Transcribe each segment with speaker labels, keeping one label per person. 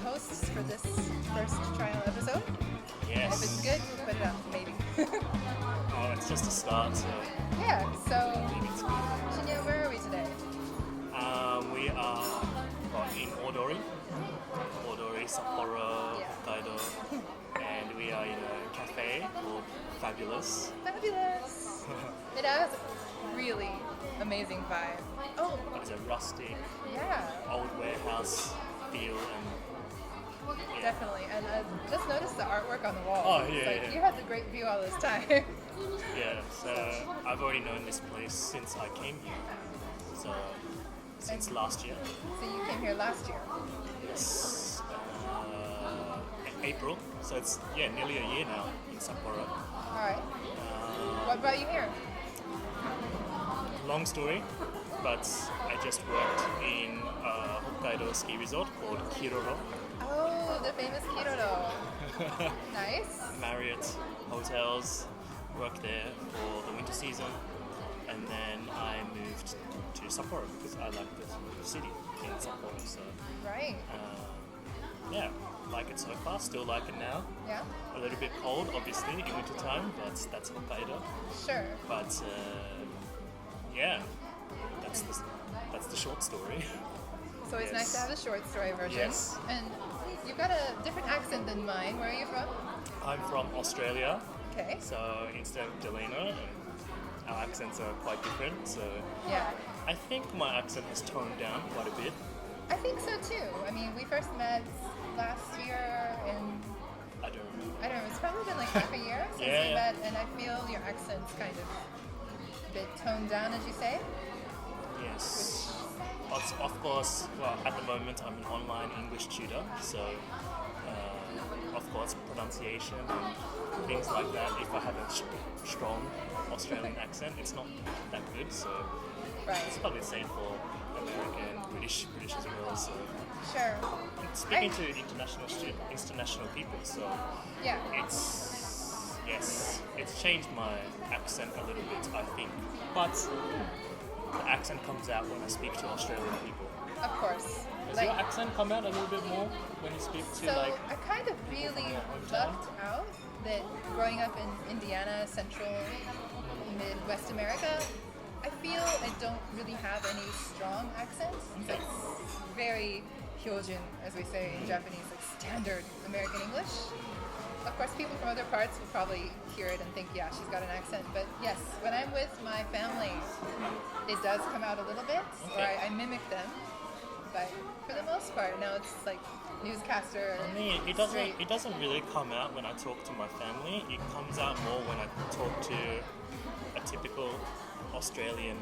Speaker 1: hosts for this first trial episode.
Speaker 2: Yes.
Speaker 1: And if it's good, we'll put it up, maybe.
Speaker 2: Oh, it's just a start, so
Speaker 1: Yeah, so
Speaker 2: maybe it's good.
Speaker 1: Shinya, where are we today?
Speaker 2: We are in Odori, Sapporo,
Speaker 1: Yeah.
Speaker 2: Hokkaido, and we are in a cafe called Fabulous.
Speaker 1: Fabulous! It has really amazing vibe. Oh,
Speaker 2: It's a rustic,
Speaker 1: yeah,
Speaker 2: old warehouse feel, and
Speaker 1: definitely. And I just noticed the artwork on the wall.
Speaker 2: Oh,
Speaker 1: It's
Speaker 2: yeah,
Speaker 1: like,
Speaker 2: yeah.
Speaker 1: you had the great view all this time.
Speaker 2: yeah. So I've already known this place since I came here. So since last year.
Speaker 1: So you came here last year.
Speaker 2: Yes. April. So it's nearly a year now in Sapporo.
Speaker 1: All right. What brought you here?
Speaker 2: Long story, but I just worked in a Hokkaido ski resort called Kiroro.
Speaker 1: Oh, the famous Kiroro. Nice.
Speaker 2: Marriott hotels, worked there for the winter season, and then I moved to Sapporo because I like the city in Sapporo. So
Speaker 1: Right.
Speaker 2: like it so far, still like it now.
Speaker 1: Yeah.
Speaker 2: A little bit cold, obviously, in winter time, but that's Hokkaido.
Speaker 1: Sure.
Speaker 2: But that's the short story.
Speaker 1: So it's nice to have the short story version.
Speaker 2: Yes.
Speaker 1: And you've got a different accent than mine. Where are you from?
Speaker 2: I'm from Australia,
Speaker 1: Okay.
Speaker 2: so instead of Delaina, our accents are quite different. So
Speaker 1: Yeah.
Speaker 2: I think my accent has toned down quite a bit.
Speaker 1: I think so too. I mean, we first met last year in,
Speaker 2: I don't know.
Speaker 1: I don't know, it's probably been like half a year since
Speaker 2: Yeah,
Speaker 1: we
Speaker 2: yeah.
Speaker 1: met, and I feel your accent's kind of a bit toned down, as you say.
Speaker 2: Yes. Of course, well, at the moment I'm an online English tutor, so of course pronunciation and things like that. If I have a strong Australian accent, it's not that good. So
Speaker 1: Right.
Speaker 2: it's probably the same for American, British as well. So
Speaker 1: Sure.
Speaker 2: speaking to international people, so
Speaker 1: Yeah.
Speaker 2: it's changed my accent a little bit, I think. But the accent comes out when I speak to Australian people.
Speaker 1: Of course.
Speaker 2: Does your accent come out a little bit more when you speak to
Speaker 1: So
Speaker 2: like?
Speaker 1: I kind of really
Speaker 2: your hometown?
Speaker 1: lucked out that growing up in Indiana, Central, Midwest America, I feel I don't really have any strong accents.
Speaker 2: Okay.
Speaker 1: It's very hyojin, as we say in Japanese, like standard American English. Of course, people from other parts will probably hear it and think, yeah, she's got an accent. But yes, when I'm with my family, it does come out a little bit, or
Speaker 2: Okay.
Speaker 1: I mimic them. But for the most part, no, it's like newscaster.
Speaker 2: For me, it doesn't really come out when I talk to my family. It comes out more when I talk to a typical Australian.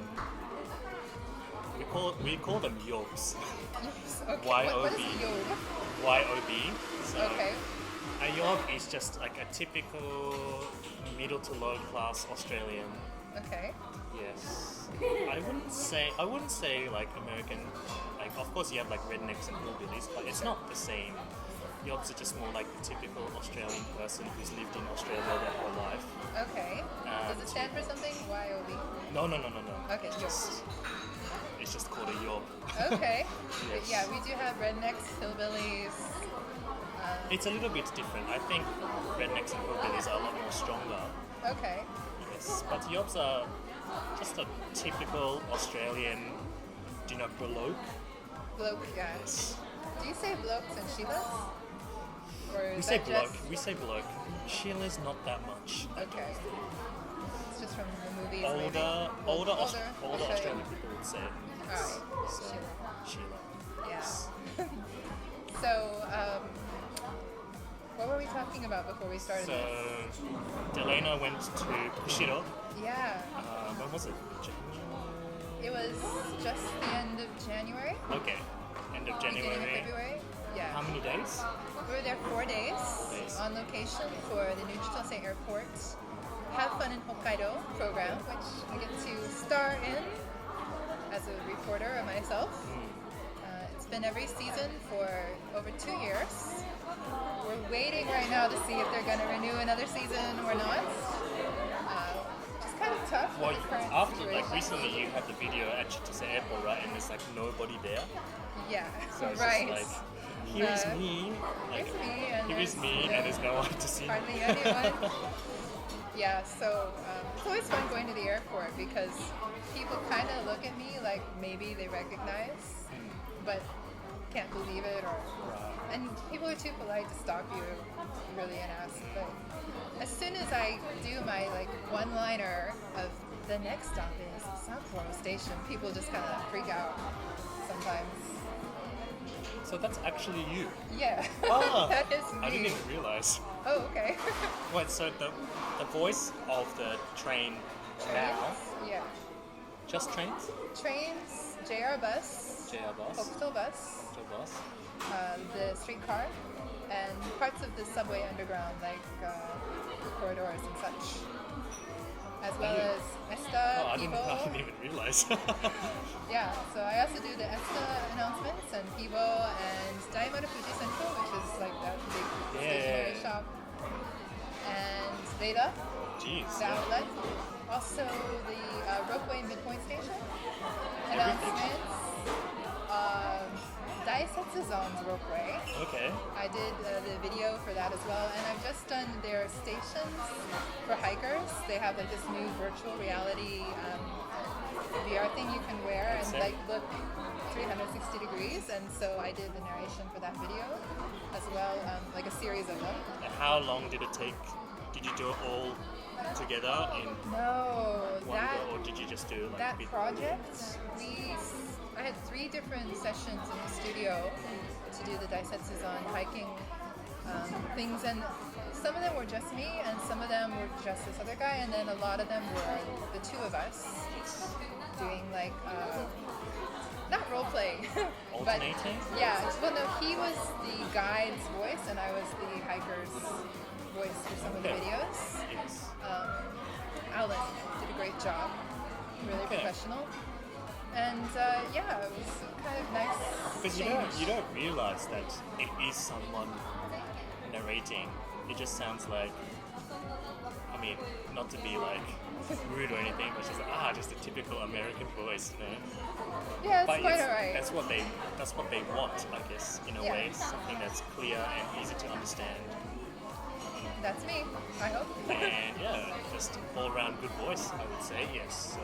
Speaker 2: We call them yobs.
Speaker 1: Yes, okay.
Speaker 2: Y-O-B.
Speaker 1: What is yob?
Speaker 2: YOB. So
Speaker 1: Okay.
Speaker 2: a yob is just like a typical middle to low class Australian.
Speaker 1: Okay.
Speaker 2: Yes. I wouldn't say like American, like of course you have like rednecks and hillbillies, but it's not the same. Yobs are just more like the typical Australian person who's lived in Australia their whole life.
Speaker 1: Okay. Does it stand for something? YOB.
Speaker 2: No.
Speaker 1: Okay,
Speaker 2: It's just called a yob.
Speaker 1: Okay.
Speaker 2: Yes.
Speaker 1: Yeah, we do have rednecks, hillbillies.
Speaker 2: It's a little bit different. I think rednecks and hillbillies are a lot more stronger.
Speaker 1: Okay.
Speaker 2: Yes, but yobs are just a typical Australian, do you know, bloke?
Speaker 1: Bloke, yeah.
Speaker 2: Yes.
Speaker 1: Do you say blokes and sheilas? Or
Speaker 2: We
Speaker 1: is
Speaker 2: say
Speaker 1: that
Speaker 2: bloke.
Speaker 1: just-
Speaker 2: We say bloke. Sheila's not that much.
Speaker 1: Okay. It's just from the movies, maybe.
Speaker 2: Older
Speaker 1: Australian.
Speaker 2: Australian people would say it.
Speaker 1: Alright.
Speaker 2: So, Sheila.
Speaker 1: Yeah. So, what were we talking about before we started
Speaker 2: So,
Speaker 1: this?
Speaker 2: Delaina went to Kushiro.
Speaker 1: Yeah.
Speaker 2: When was it? January?
Speaker 1: It was just the end of January.
Speaker 2: Okay. End of
Speaker 1: Beginning of
Speaker 2: January.
Speaker 1: February. Yeah.
Speaker 2: How many days?
Speaker 1: We were there 4 days
Speaker 2: Days.
Speaker 1: on location for the New Chitose Airport Have Fun in Hokkaido program, which I get to star in as a reporter or myself. It's been every season for over 2 years. We're waiting right now to see if they're going to renew another season or not. It's kind of tough
Speaker 2: Well,
Speaker 1: with the current
Speaker 2: after
Speaker 1: situation.
Speaker 2: recently you had the video at Chitose Airport, right? And there's like nobody there.
Speaker 1: Yeah,
Speaker 2: So it's
Speaker 1: right.
Speaker 2: just like Here is me. Like,
Speaker 1: Here's me, and
Speaker 2: here is me, and there's no one to see.
Speaker 1: hardly anyone. Yeah, so it's always fun going to the airport because people kind of look at me like maybe they recognize, but can't believe it, or and people are too polite to stop you really and ask. But as soon as I do my like one-liner of the next stop is Sapporo Station, people just kind of freak out sometimes.
Speaker 2: So that's actually you.
Speaker 1: Yeah,
Speaker 2: Ah,
Speaker 1: that is me.
Speaker 2: I didn't even realize.
Speaker 1: Oh, okay.
Speaker 2: Wait, so the voice of the train now,
Speaker 1: Yeah.
Speaker 2: just trains?
Speaker 1: Trains, JR bus,
Speaker 2: JR bus,
Speaker 1: Hokkaido bus,
Speaker 2: JR bus.
Speaker 1: The streetcar, and parts of the subway underground, like corridors and such, as well as ESTA,
Speaker 2: Oh, I didn't
Speaker 1: Pivo.
Speaker 2: even realize.
Speaker 1: Yeah, so I also do the ESTA announcements and Pivo and Daimara Fuji Central, which is like that big stationery shop, and Data,
Speaker 2: Jeez.
Speaker 1: the outlet, also the Ropeway Midpoint Station, announcements, Daisetsu Zone's Ropeway.
Speaker 2: Okay.
Speaker 1: I did the video for that as well, and I've just done their stations for hikers. They have like this new virtual reality VR thing you can wear and like look 360 degrees, and so I did the narration for that video as well, like a series of them.
Speaker 2: How long did it take? Did you do it all together in
Speaker 1: No,
Speaker 2: one
Speaker 1: that
Speaker 2: go, or did you just do like
Speaker 1: that
Speaker 2: bit-
Speaker 1: project, I had 3 different sessions in the studio to do the Daisetsu on hiking things, and some of them were just me, and some of them were just this other guy, and then a lot of them were the 2 of us doing like not role play, but
Speaker 2: Alternating?
Speaker 1: yeah. Well, no, he was the guide's voice, and I was the hiker's voice for some of the
Speaker 2: Okay.
Speaker 1: videos.
Speaker 2: Yes.
Speaker 1: Alan did a great job, really
Speaker 2: Okay.
Speaker 1: professional, and yeah, it was kind of nice.
Speaker 2: Because you don't realize that it is someone narrating. It just sounds like, I mean, not to be like rude or anything, but just a typical American voice, you know.
Speaker 1: Yeah, it's
Speaker 2: But
Speaker 1: quite alright.
Speaker 2: that's what they want, I guess, in a
Speaker 1: Yeah.
Speaker 2: way, something that's clear and easy to understand.
Speaker 1: That's me, I hope.
Speaker 2: And yeah, just all-round good voice, I would say, yes. So,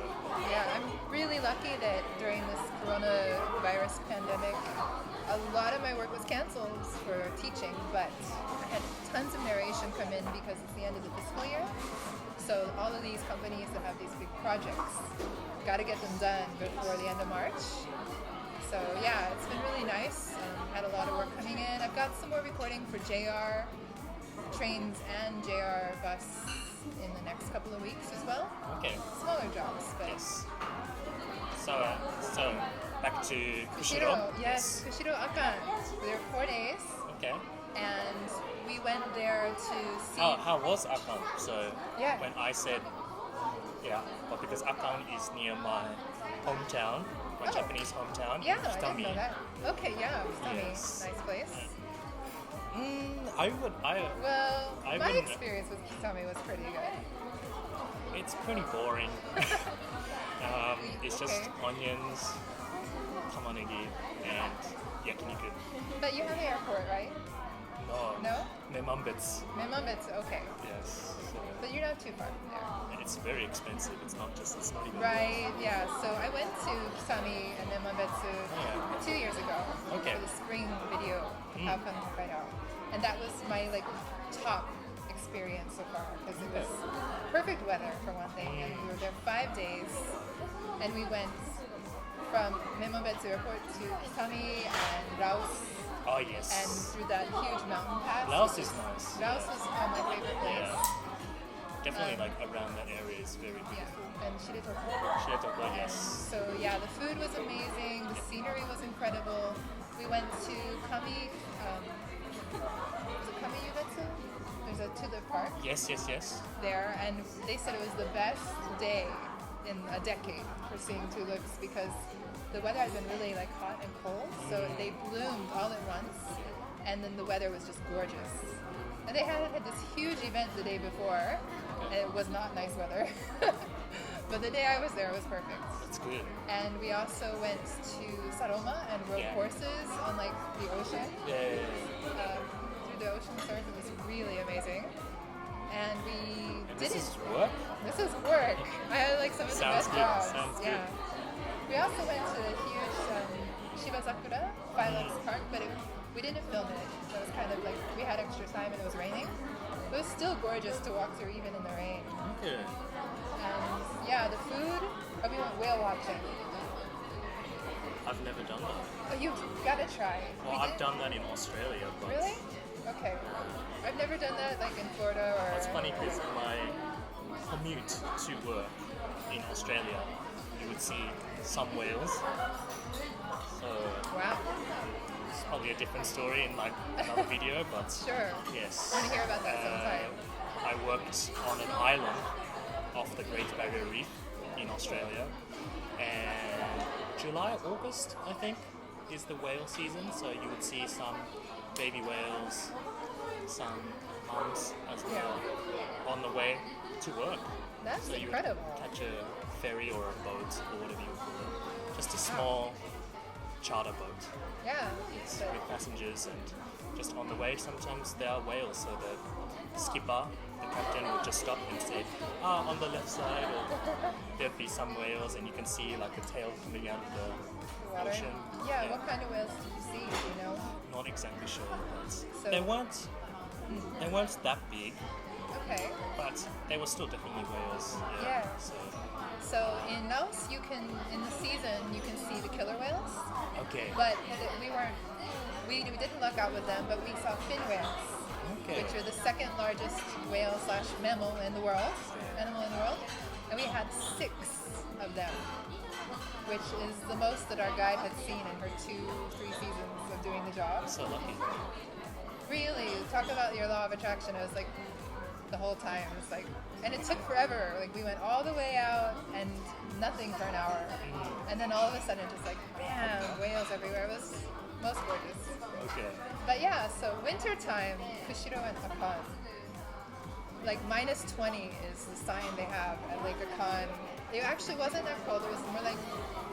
Speaker 1: Yeah, I'm really lucky that during this coronavirus pandemic, a lot of my work was canceled for teaching, but I had tons of narration come in because it's the end of the fiscal year. So all of these companies that have these big projects, got to get them done before the end of March. So yeah, it's been really nice. Had a lot of work coming in. I've got some more recording for JR trains and JR bus in the next couple of weeks as well.
Speaker 2: okay,
Speaker 1: Smaller jobs, but
Speaker 2: yes. So back to Kushiro.
Speaker 1: Kushiro, yes, Kushiro Akan. There were 4 days,
Speaker 2: Okay.
Speaker 1: and we went there to see.
Speaker 2: How was Akan? So
Speaker 1: Yeah.
Speaker 2: when I said, yeah, but because Akan is near my hometown, my
Speaker 1: Oh.
Speaker 2: Japanese hometown,
Speaker 1: Yeah, I didn't
Speaker 2: Kitami.
Speaker 1: know that. Okay, yeah, Kitami,
Speaker 2: Yes.
Speaker 1: nice place. Well,
Speaker 2: I
Speaker 1: my
Speaker 2: wouldn't-
Speaker 1: experience with Kitami was pretty good.
Speaker 2: It's pretty boring. It's just
Speaker 1: Okay.
Speaker 2: onions, tamanegi, and yakiniku.
Speaker 1: But you have an airport, right? No?
Speaker 2: Memambetsu.
Speaker 1: Memambetsu, okay.
Speaker 2: Yes. So
Speaker 1: But you're not too far from there.
Speaker 2: it's very expensive. It's not even.
Speaker 1: Right, yeah. So I went to Kitami and Memambetsu
Speaker 2: Yeah.
Speaker 1: 2 years ago
Speaker 2: Okay.
Speaker 1: for the spring video of How Come Hokkaido. And that was my top experience so far because it was perfect weather for one thing, and we were there 5 days, and we went from Memambetsu Airport to Kitami and Laos,
Speaker 2: Oh
Speaker 1: and
Speaker 2: yes.
Speaker 1: through that huge mountain pass.
Speaker 2: Laos is nice.
Speaker 1: Laos was my favorite place.
Speaker 2: Yeah. Definitely like around that area is very
Speaker 1: Yeah,
Speaker 2: beautiful.
Speaker 1: and Shiretoko.
Speaker 2: Shiretoko, yes.
Speaker 1: So yeah, the food was amazing. The scenery was incredible. We went to Kami. Was it Kami Yugetsu? There's a to the park
Speaker 2: Yes.
Speaker 1: there, and they said it was the best day in a decade for seeing tulips because the weather had been really like hot and cold, so they bloomed all at once, and then the weather was just gorgeous. And they had this huge event the day before, and it was not nice weather. But the day I was there was perfect.
Speaker 2: That's good.
Speaker 1: And we also went to Saroma and rode horses on like the ocean.
Speaker 2: Yeah.
Speaker 1: Through the ocean surf. It was really amazing. And we
Speaker 2: This
Speaker 1: didn't.
Speaker 2: is work?
Speaker 1: This is work. I had like some of the
Speaker 2: Sounds
Speaker 1: best
Speaker 2: good.
Speaker 1: jobs.
Speaker 2: Sounds
Speaker 1: yeah.
Speaker 2: good.
Speaker 1: We also went to a huge Shibazakura Violence Park, but we didn't film it. So it was kind of like we had extra time and it was raining. It was still gorgeous to walk through even in the rain.
Speaker 2: Okay.
Speaker 1: And yeah, the food. Oh, we went whale watching.
Speaker 2: I've never done that.
Speaker 1: Oh, you've got to try.
Speaker 2: Well, I've done that in Australia, but
Speaker 1: Really? Okay. I've never done that like in Florida or.
Speaker 2: It's funny because my commute to work in Australia, you would see some whales. So
Speaker 1: Wow.
Speaker 2: it's probably a different story in like another video, but
Speaker 1: Sure.
Speaker 2: yes.
Speaker 1: I want to hear about that sometime.
Speaker 2: I worked on an island off the Great Barrier Reef in Australia, and July, August, I think, is the whale season. So you would see some baby whales, some mums as well, on the way to work.
Speaker 1: That's
Speaker 2: So you
Speaker 1: incredible.
Speaker 2: would catch a ferry or a boat or whatever you would call it, just a small charter boat
Speaker 1: Yeah.
Speaker 2: with passengers, and just on the way sometimes there are whales, so the skipper, the captain, would just stop and say, on the left side, or there'd be some whales and you can see like a tail coming out of the
Speaker 1: Water.
Speaker 2: ocean.
Speaker 1: Yeah. What kind of whales did you see? Do you know?
Speaker 2: Not exactly sure, but
Speaker 1: So-
Speaker 2: they weren't that big,
Speaker 1: Okay.
Speaker 2: but they were still definitely whales.
Speaker 1: Yeah.
Speaker 2: So
Speaker 1: So in Laos, you can in the season you can see the killer whales,
Speaker 2: okay.
Speaker 1: but we didn't luck out with them, but we saw fin whales,
Speaker 2: Okay.
Speaker 1: which are the second largest whale / mammal in the world, animal in the world, and we had 6 of them, which is the most that our guide had seen in her 2-3 seasons of doing the job.
Speaker 2: So lucky.
Speaker 1: Really, talk about your law of attraction. It was like the whole time. It's like, and it took forever. Like we went all the way out and nothing for an hour, and then all of a sudden, just like bam, whales everywhere. It was most gorgeous.
Speaker 2: Okay.
Speaker 1: But yeah, so winter time, Kushiro and Akan. Like -20 is the sign they have at Lake Akan. It actually wasn't that cold. It was more like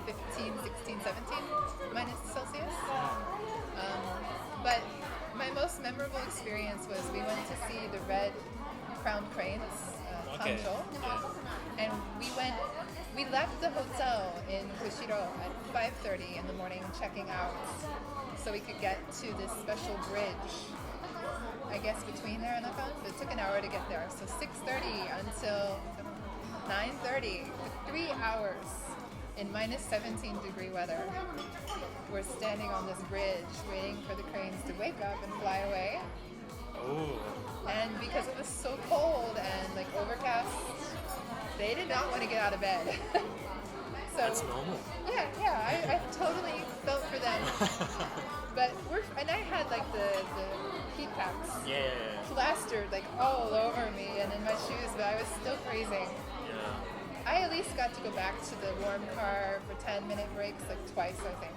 Speaker 1: 15, 16, 17 minus Celsius. But my most memorable experience was we went to see the red crowned cranes,
Speaker 2: Okay.
Speaker 1: Kancho,
Speaker 2: Yeah.
Speaker 1: and we left the hotel in Kushiro at 5:30 in the morning, checking out, so we could get to this special bridge, I guess between there and Akan, but it took an hour to get there. So 6:30 until 9:30, 3 hours in -17-degree weather. We're standing on this bridge waiting for the cranes to wake up and fly away.
Speaker 2: Oh.
Speaker 1: And because it was so cold and like overcast, they did not want to get out of bed. So
Speaker 2: That's normal.
Speaker 1: I totally felt for them. But and I had like the heat packs
Speaker 2: Yeah.
Speaker 1: plastered like all over me and in my shoes, but I was still freezing.
Speaker 2: Yeah.
Speaker 1: I at least got to go back to the warm car for 10-minute breaks like twice, I think.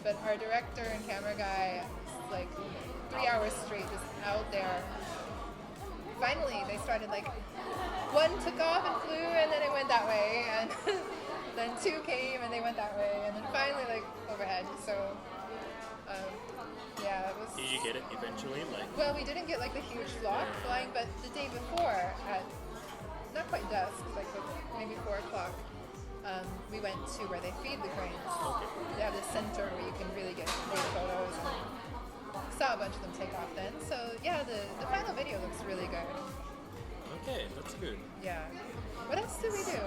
Speaker 1: But our director and camera guy, like 3 hours straight, just out there. Finally, they started like, one took off and flew, and then it went that way, and then 2 came and they went that way, and then finally like overhead. So, yeah, it was.
Speaker 2: Did you get it eventually? Like.
Speaker 1: Well, we didn't get like the huge flock flying, but the day before at not quite dusk, like maybe 4 o'clock, we went to where they feed the cranes.
Speaker 2: Okay.
Speaker 1: They have this center where you can really get great photos, and saw a bunch of them take off then. So yeah, the final video looks really good.
Speaker 2: Okay, that's good.
Speaker 1: Yeah. What else did we do?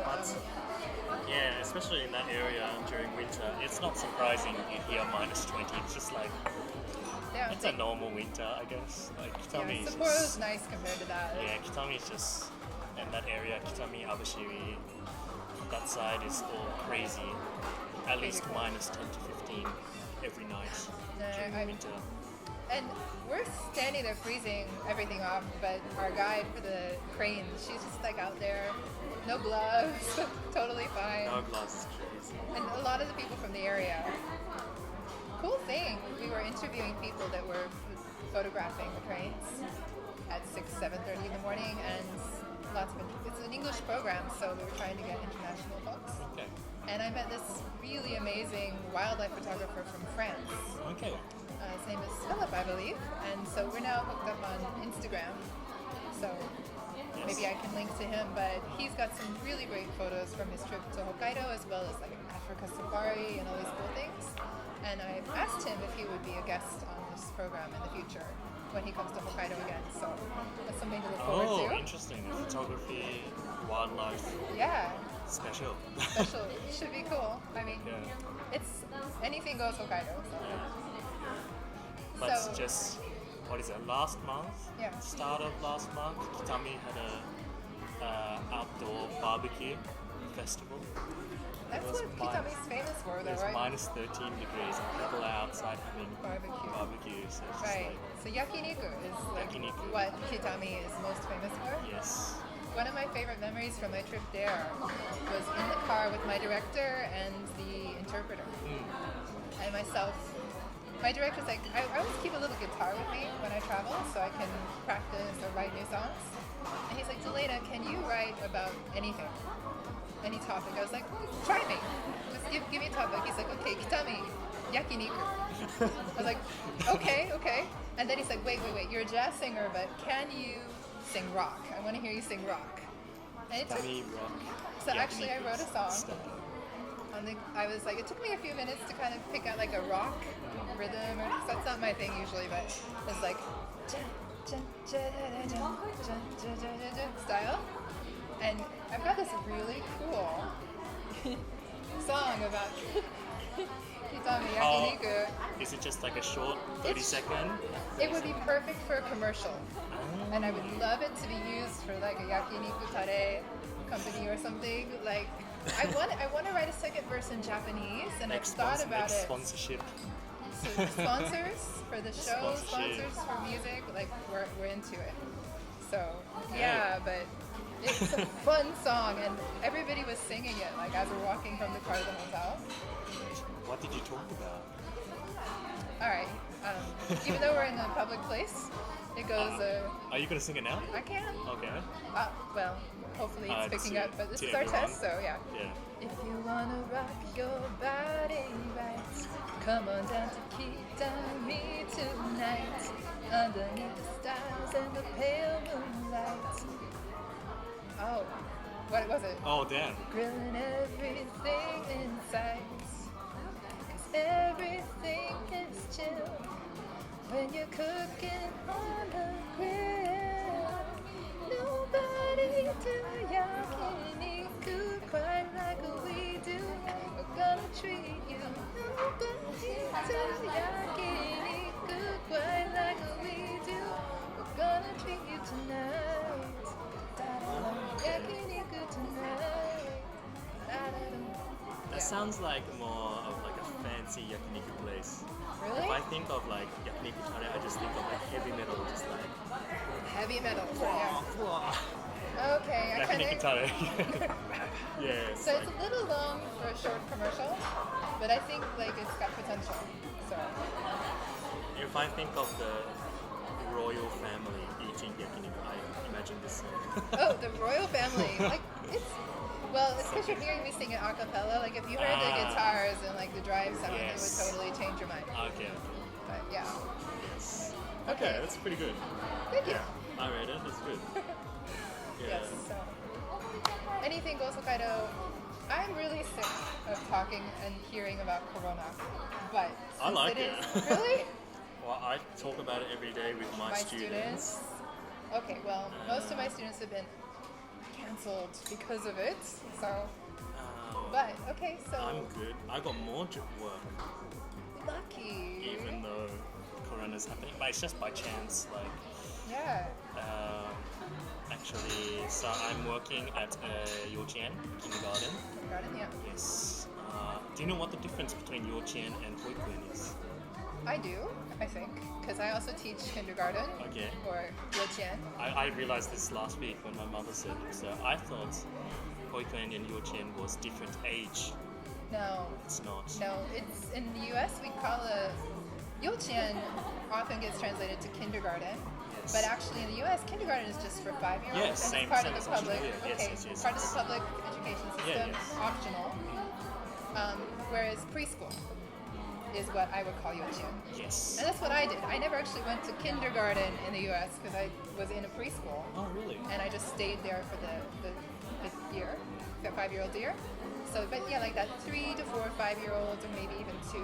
Speaker 2: Yeah, especially in that area during winter, it's not surprising you hear -20. It's just like
Speaker 1: Yeah,
Speaker 2: it's a normal winter, I guess. Like Kitami is
Speaker 1: Sapporo's
Speaker 2: just
Speaker 1: nice compared to that.
Speaker 2: yeah, Kitami is just in that area. Kitami, Abashiri, that side is all crazy. At least -10 to 15 every night during winter.
Speaker 1: And we're standing there freezing everything off, but our guide for the crane, she's just like out there, no gloves, totally fine.
Speaker 2: No gloves is crazy.
Speaker 1: And a lot of the people from the area. Cool thing, we were interviewing people that were photographing the cranes at 6, 7:30 in the morning, and it's an English program, so we were trying to get international folks.
Speaker 2: Okay.
Speaker 1: And I met this really amazing wildlife photographer from France.
Speaker 2: Okay.
Speaker 1: His name is Philip, I believe. And so we're now hooked up on Instagram. So maybe I can link to him, but he's got some really great photos from his trip to Hokkaido, as well as like an Africa safari and all these cool things. And I asked him if he would be a guest on this program in the future when he comes to Hokkaido again. So that's something to look forward to.
Speaker 2: Oh, interesting. Photography, wildlife.
Speaker 1: Yeah.
Speaker 2: Special.
Speaker 1: Special. Should be cool. I mean,
Speaker 2: Yeah.
Speaker 1: it's anything goes Hokkaido. So.
Speaker 2: But
Speaker 1: So-
Speaker 2: just, what is it, last month?
Speaker 1: Yeah.
Speaker 2: Start of last month, Kitami had a outdoor barbecue festival.
Speaker 1: That's
Speaker 2: It was
Speaker 1: what Kitami's famous for,
Speaker 2: It
Speaker 1: though,
Speaker 2: was
Speaker 1: right?
Speaker 2: minus 13 degrees and people are outside having
Speaker 1: Barbecue.
Speaker 2: So it's just
Speaker 1: Right.
Speaker 2: like,
Speaker 1: So yakiniku is like
Speaker 2: Yakiniku.
Speaker 1: what Kitami is most famous for.
Speaker 2: yes.
Speaker 1: One of my favorite memories from my trip there was in the car with my director and the interpreter. And myself. My director's like, I always keep a little guitar with me when I travel so I can practice or write new songs. And he's like, Delaina, can you write about anything? Any topic? I was like, try me. Just give me a topic. He's like, okay, Kitami, yakiniku. I was like, okay. And then he's like, wait, you're a jazz singer, but can you sing rock? I want to hear you sing rock. And it took,
Speaker 2: Kitami rock.
Speaker 1: so actually I wrote a song.
Speaker 2: Style.
Speaker 1: I was like, it took me a few minutes to kind of pick out like a rock rhythm, or so that's not my thing usually, but it's like style. And I've got this really cool song about Kitami yakiniku.
Speaker 2: Is it just like a short 30-second?
Speaker 1: It would be perfect for a commercial. And I would love it to be used for like a yakiniku tare company or something. Like I want to write a second verse in Japanese, and I've thought about it.
Speaker 2: Sponsorship.
Speaker 1: So sponsors for the show,
Speaker 2: Sponsorship.
Speaker 1: sponsors for music, like we're into it. So yeah, but it's a fun song, and everybody was singing it like as we're walking from the car to the hotel.
Speaker 2: What did you talk about?
Speaker 1: All right, even though we're in a public place, it goes.
Speaker 2: Are you gonna sing it now?
Speaker 1: I can.
Speaker 2: Okay.
Speaker 1: Well, hopefully it's picking up, but this
Speaker 2: to
Speaker 1: is our
Speaker 2: everyone.
Speaker 1: test, so yeah.
Speaker 2: Yeah.
Speaker 1: If you wanna rock your body right, come on down to Kitami tonight, underneath the stars and the pale moonlight. Oh, what was it?
Speaker 2: Oh damn.
Speaker 1: Grilling everything in sight, 'cause everything is chill when you're cooking on the grill. Nobody do yakiniku quite like we do. We're gonna treat you. Nobody do yakiniku quite like we do. We're gonna treat you tonight. Da-da-da. Yakiniku tonight. Da-da-da.
Speaker 2: That sounds like more of like a fancy yakiniku place.
Speaker 1: Really?
Speaker 2: If I think of like yakiniku tare, I just think of like heavy metal, just like
Speaker 1: Heavy metal. Yeah. Okay, I
Speaker 2: yakiniku
Speaker 1: kind of.
Speaker 2: tare. Yeah. It's
Speaker 1: So
Speaker 2: like,
Speaker 1: it's a little long for a short commercial, but I think like it's got potential. So
Speaker 2: if I think of the royal family eating yakiniku, I imagine this song.
Speaker 1: the royal family, like it's it's because you're hearing me sing it a cappella. Like if you heard the guitars and like the drive sound, it would
Speaker 2: Yes.
Speaker 1: totally change your mind.
Speaker 2: Okay.
Speaker 1: But yeah,
Speaker 2: Yes.
Speaker 1: Okay.
Speaker 2: Okay, that's pretty good.
Speaker 1: thank you.
Speaker 2: Yeah, I read it. That's good. Yeah.
Speaker 1: Yes. So anything goes Hokkaido. I'm really sick of talking and hearing about Corona, but
Speaker 2: I
Speaker 1: since
Speaker 2: like
Speaker 1: it
Speaker 2: it.
Speaker 1: is really.
Speaker 2: Well, I talk about it every day with my students.
Speaker 1: Okay, well, most of my students have been cancelled because of it. So, but okay, so
Speaker 2: I'm good. I got more work,
Speaker 1: lucky.
Speaker 2: even though Corona's happening, but it's just by chance. Like,
Speaker 1: Yeah.
Speaker 2: actually, so I'm working at a kindergarten.
Speaker 1: Kindergarten, yeah.
Speaker 2: Yes. Do you know what the difference between yochien and hoikuen is?
Speaker 1: I do, I think, because I also teach kindergarten
Speaker 2: Okay.
Speaker 1: or yochien.
Speaker 2: I realized this last week when my mother said it. So I thought hoikuen and yochien was different age.
Speaker 1: No,
Speaker 2: It's not.
Speaker 1: no, it's in the U.S. we call it yochien. Often gets translated to kindergarten,
Speaker 2: Yes.
Speaker 1: But actually, in the U.S., kindergarten is just for 5-year-olds.
Speaker 2: Yes,
Speaker 1: and
Speaker 2: same-
Speaker 1: it's part
Speaker 2: same
Speaker 1: of
Speaker 2: as
Speaker 1: the public.
Speaker 2: Australia. Yes,
Speaker 1: Okay,
Speaker 2: yes, yes,
Speaker 1: part of
Speaker 2: yes.
Speaker 1: the public education system,
Speaker 2: Yeah, yes.
Speaker 1: optional. Whereas preschool is what I would call yochien.
Speaker 2: Yes.
Speaker 1: And that's what I did. I never actually went to kindergarten in the U.S. because I was in a preschool.
Speaker 2: Oh, really?
Speaker 1: And I just stayed there for the year, the 5-year-old year. So, but yeah, like that 3 to 4, 5-year-olds, or maybe even 2,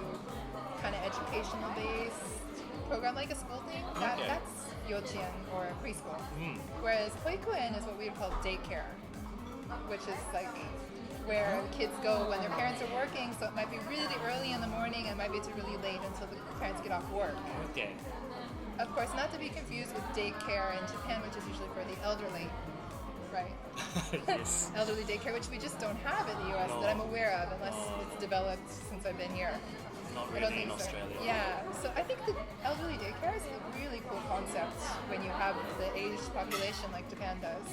Speaker 1: kind of educational based program, like a school thing.
Speaker 2: Okay.
Speaker 1: That's yochien or preschool.
Speaker 2: Mm.
Speaker 1: Whereas hoikuen is what we would call daycare, which is like where kids go when their parents are working. So it might be really early in the morning, and it might be really late until the parents get off work.
Speaker 2: Okay.
Speaker 1: Of course, not to be confused with daycare in Japan, which is usually for the elderly, right?
Speaker 2: Yes.
Speaker 1: Elderly daycare, which we just don't have in the U.S.
Speaker 2: No.
Speaker 1: that I'm aware of, unless
Speaker 2: No.
Speaker 1: it's developed since I've been here.
Speaker 2: Not
Speaker 1: I don't
Speaker 2: really in
Speaker 1: think so.
Speaker 2: Australia.
Speaker 1: Yeah, so I think the elderly daycare is a really cool concept when you have the aged population like Japan does.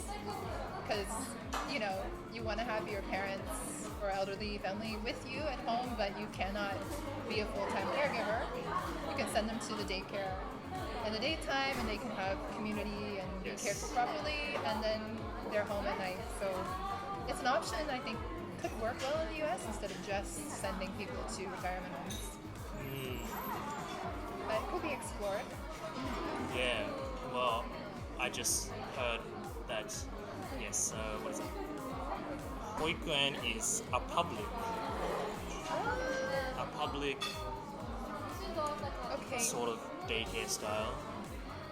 Speaker 1: Because, you know, you want to have your parents or elderly family with you at home, but you cannot be a full-time caregiver. You can send them to the daycare in the daytime, and they can have community and be
Speaker 2: Yes.
Speaker 1: cared for properly, and then they're home at night. So it's an option I think could work well in the U.S. instead of just sending people to retirement homes.
Speaker 2: Mm.
Speaker 1: But it could be explored.
Speaker 2: Yeah. Well, I just heard that. Yes. What is it? Hoikuen is a public
Speaker 1: Okay.
Speaker 2: sort of daycare style,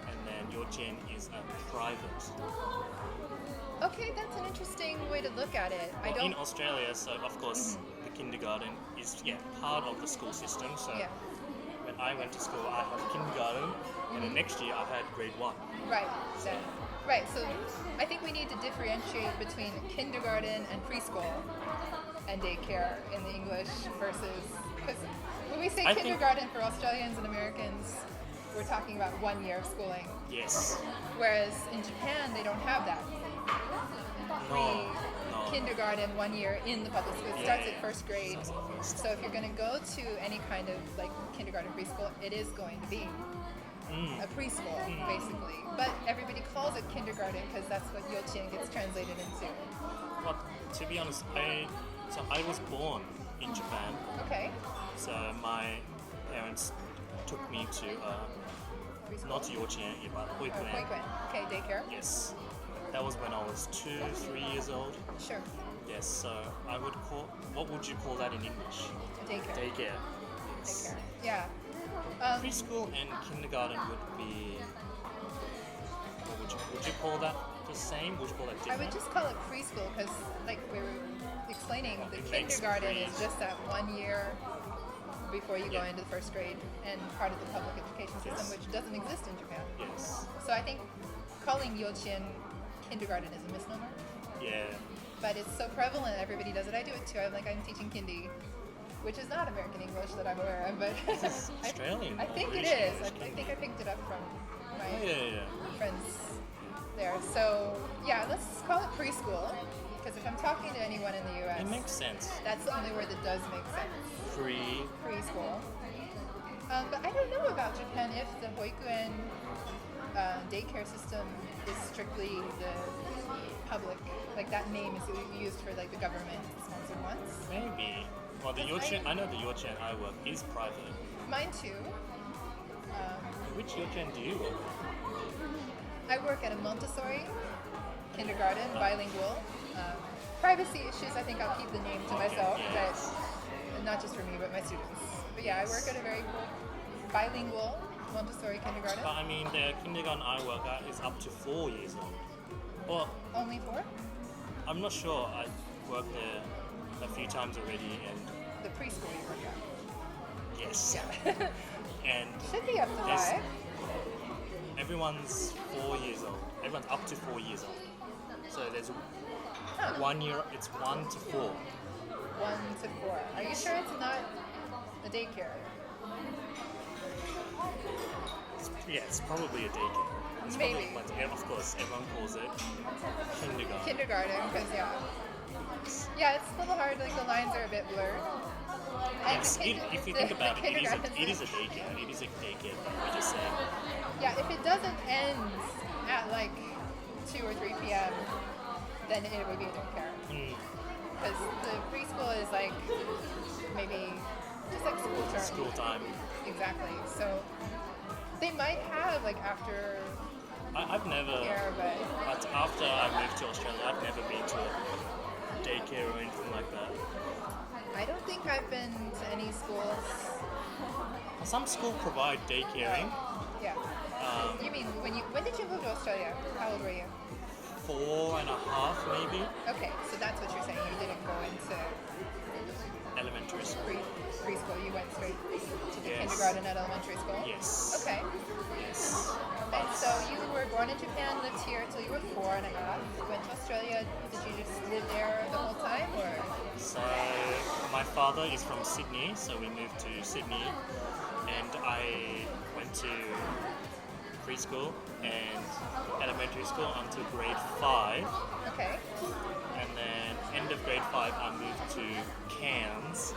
Speaker 2: and then yochien is a private.
Speaker 1: Okay, that's an interesting way to look at it. I
Speaker 2: Well,
Speaker 1: don't.
Speaker 2: in Australia, so of course the kindergarten is part of the school system. So
Speaker 1: Yeah.
Speaker 2: when I went to school, I had kindergarten, and the next year I had grade 1.
Speaker 1: Right. Right. So I think we need to differentiate between kindergarten and preschool and daycare in the English versus, because when we say
Speaker 2: I think-
Speaker 1: kindergarten for Australians and Americans, we're talking about 1 year of schooling.
Speaker 2: Yes.
Speaker 1: Whereas in Japan, they don't have that.
Speaker 2: No.
Speaker 1: Kindergarten 1 year in the public school. It starts at first grade.
Speaker 2: Starts at first.
Speaker 1: So if you're going to go to any kind of like kindergarten preschool, it is going to be a preschool basically. But everybody calls it kindergarten because that's what yochien gets translated into.
Speaker 2: Well, to be honest, I was born in Japan,
Speaker 1: Okay.
Speaker 2: so my parents took me to
Speaker 1: Preschool.
Speaker 2: not yochien, but
Speaker 1: Or
Speaker 2: hoikuen.
Speaker 1: hoikuen. Okay, daycare.
Speaker 2: Yes, that was when I was 2, 3 years old.
Speaker 1: Sure.
Speaker 2: Yes, so I would call. What would you call that in English?
Speaker 1: Daycare.
Speaker 2: Daycare. Yes.
Speaker 1: Daycare. Yeah.
Speaker 2: Preschool and kindergarten would be. What would you call that the same? Would you call that
Speaker 1: I
Speaker 2: different?
Speaker 1: would just call it preschool because, like we were explaining, the
Speaker 2: It makes
Speaker 1: kindergarten is
Speaker 2: three.
Speaker 1: just that 1 year before you go
Speaker 2: Yeah.
Speaker 1: into the first grade and part of the public education system,
Speaker 2: Yes.
Speaker 1: which doesn't exist in Japan.
Speaker 2: Yes.
Speaker 1: So I think calling yochien kindergarten is a misnomer,
Speaker 2: Yeah.
Speaker 1: but it's so prevalent, everybody does it. I do it too. I'm teaching kindi, which is not American English that I'm aware of, but
Speaker 2: This is Australian
Speaker 1: I
Speaker 2: or
Speaker 1: think it
Speaker 2: British
Speaker 1: is.
Speaker 2: English,
Speaker 1: I think I picked it up from my
Speaker 2: Oh, yeah.
Speaker 1: friends there. So yeah, let's call it preschool because if I'm talking to anyone in the U.S.,
Speaker 2: It makes sense.
Speaker 1: that's the only word that does make sense. Preschool. But I don't know about Japan if the hoikuen daycare system is strictly the public, like that name is used for like the government sponsored ones.
Speaker 2: Maybe. Well, the
Speaker 1: Because
Speaker 2: yochien. I know the yochien I work is private.
Speaker 1: Mine too.
Speaker 2: Which yochien do you work?
Speaker 1: I work at a Montessori kindergarten, bilingual. Privacy issues, I think I'll keep the name to
Speaker 2: Okay,
Speaker 1: myself,
Speaker 2: yes.
Speaker 1: but not just for me, but my students. But yeah, I work at a very cool bilingual Montessori kindergarten.
Speaker 2: But I mean, the kindergarten I work at is up to 4 years old. Well,
Speaker 1: Only 4?
Speaker 2: I'm not sure. I worked there a few times already, and
Speaker 1: The preschool you work at.
Speaker 2: yes. And
Speaker 1: Should be up to
Speaker 2: Yes.
Speaker 1: 5.
Speaker 2: everyone's 4 years old. Everyone's up to 4 years old. So there's
Speaker 1: Huh.
Speaker 2: 1 year. It's 1 to 4.
Speaker 1: 1 to 4. Are you sure it's not a daycare?
Speaker 2: Yeah, it's probably a daycare. It's
Speaker 1: Maybe.
Speaker 2: Probably, but yeah, of course, everyone calls it kindergarten.
Speaker 1: Kindergarten, because yeah. Yeah, it's a little hard, like the lines are a bit blurred.
Speaker 2: Yes, if you think about it, it is a daycare. It is a daycare, but we just say.
Speaker 1: Yeah, if it doesn't end at like 2 or 3 p.m., then it would be a daycare. Because the preschool is like maybe just like school term.
Speaker 2: School time.
Speaker 1: Exactly. So they might have like after.
Speaker 2: I've never.
Speaker 1: Care,
Speaker 2: but after I moved to Australia, I've never been to a daycare or anything like that.
Speaker 1: I don't think I've been to any schools.
Speaker 2: Some schools provide daycaring.
Speaker 1: Yeah. You mean when did you move to Australia? How old were you?
Speaker 2: 4.5 maybe.
Speaker 1: Okay, so that's what you're saying. You didn't go into
Speaker 2: Elementary school.
Speaker 1: preschool. You went straight to the
Speaker 2: Yes.
Speaker 1: kindergarten at elementary school.
Speaker 2: Yes.
Speaker 1: Okay.
Speaker 2: Yes.
Speaker 1: And so you were born in Japan, lived here until you were 4.5. Went to Australia. Did you just live there the whole time, or?
Speaker 2: So my father is from Sydney, so we moved to Sydney, and I went to preschool and elementary school until grade 5.
Speaker 1: Okay.
Speaker 2: And then end of grade 5, I moved to Cairns,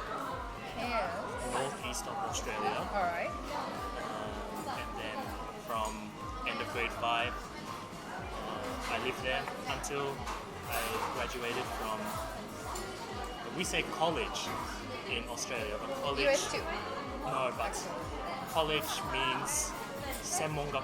Speaker 1: And.
Speaker 2: northeast of Australia.
Speaker 1: All right.
Speaker 2: And then from end of grade 5, I lived there until I graduated from, we say college in Australia, but college,
Speaker 1: US too.
Speaker 2: no, but college means 専門学校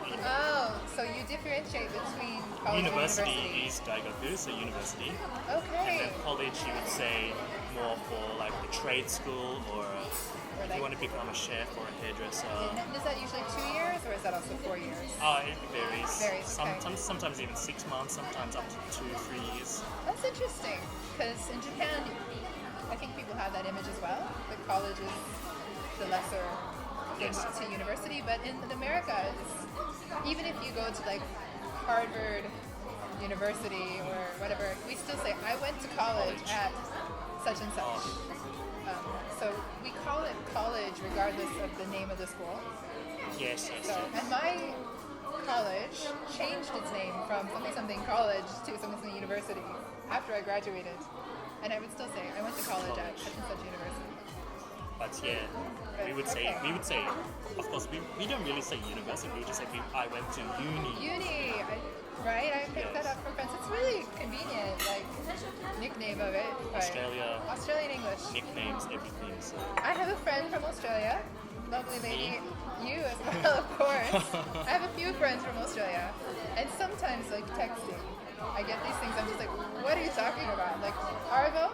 Speaker 2: in
Speaker 1: Oh, so you differentiate between college
Speaker 2: university
Speaker 1: and university.
Speaker 2: is daigaku, so university.
Speaker 1: Okay.
Speaker 2: And then college, you would say more for like the trade school or if
Speaker 1: like-
Speaker 2: you want to become a chef or a hairdresser.
Speaker 1: And is that usually 2 years, or is that also 4 years?
Speaker 2: It varies.
Speaker 1: Varies, okay.
Speaker 2: Sometimes even 6 months, sometimes up to 2-3 years.
Speaker 1: That's interesting, because in Japan, I think people have that image as well. The college is the lesser
Speaker 2: Yes.
Speaker 1: to university, but in America, even if you go to like Harvard University or whatever, we still say, I went to college at such and such. So we call it college regardless of the name of the school.
Speaker 2: Yes, yes,
Speaker 1: So,
Speaker 2: yes.
Speaker 1: and my college changed its name from something college to something university after I graduated. And I would still say, I went to college at such and such university.
Speaker 2: But yeah, we would say, of course, we don't really say university, we just say I went to uni.
Speaker 1: Uni, right? I picked that up from friends. It's really convenient, like, nickname of it. But Australian English.
Speaker 2: Nicknames, everything. So.
Speaker 1: I have a friend from Australia. Lovely lady. You as well, of course. I have a few friends from Australia. And sometimes, like, texting, I get these things, I'm just like, what are you talking about? Like, Arvo?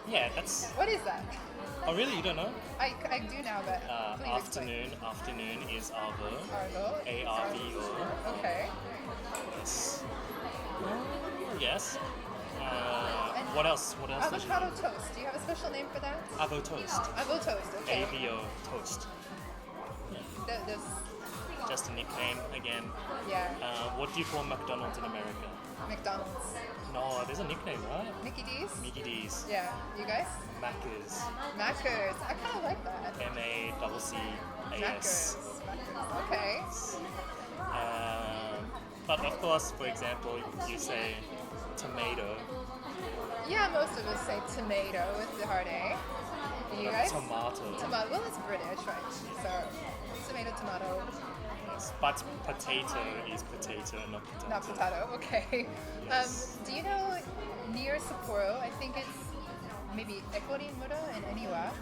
Speaker 2: Yeah, that's...
Speaker 1: What is that?
Speaker 2: Oh really? You don't know?
Speaker 1: I do now, but please explain.
Speaker 2: Afternoon is Arvo.
Speaker 1: Arvo.
Speaker 2: A-R-V-O.
Speaker 1: Okay.
Speaker 2: Yes. Yes. What else? What else?
Speaker 1: Avocado toast. Do you have a special name for that?
Speaker 2: Avo toast.
Speaker 1: Avo toast. Okay.
Speaker 2: A-V-O toast.
Speaker 1: This.
Speaker 2: Just a nickname again.
Speaker 1: Yeah.
Speaker 2: What do you call McDonald's in America?
Speaker 1: McDonald's.
Speaker 2: No, there's a nickname, right?
Speaker 1: Mickey D's.
Speaker 2: Mickey D's.
Speaker 1: Yeah. You guys?
Speaker 2: Macca's.
Speaker 1: Macca's. I kind of like that.
Speaker 2: M-A-C-C-A-S.
Speaker 1: Macca's. Okay.
Speaker 2: But of course, for example, you say tomato.
Speaker 1: Yeah, most of us say tomato with the hard A. You guys?
Speaker 2: Tomato.
Speaker 1: Tomato. Well, it's British, right? So, tomato, tomato.
Speaker 2: Yes, but potato is potato, not potato.
Speaker 1: Not potato. Okay.
Speaker 2: Yes.
Speaker 1: Do you know near Sapporo? I think it's maybe Ekorin-mura in Eniwa.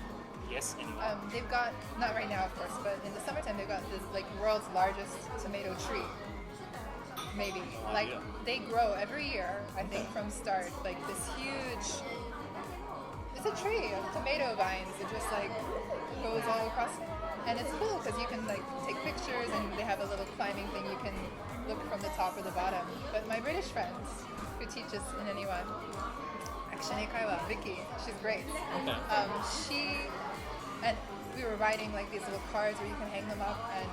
Speaker 2: Yes, anyway.
Speaker 1: They've got, not right now of course, but in the summertime they've got this like world's largest tomato tree. Maybe.
Speaker 2: Oh,
Speaker 1: Like
Speaker 2: yeah.
Speaker 1: they grow every year, I think from start, like this huge, it's a tree of tomato vines that just like goes all across. And it's cool because you can like take pictures and they have a little climbing thing you can look from the top or the bottom. But my British friends who teach us in Eniwa, actually Kaiwa, Vicky, she's great.
Speaker 2: Okay.
Speaker 1: She and we were riding like these little cars where you can hang them up, and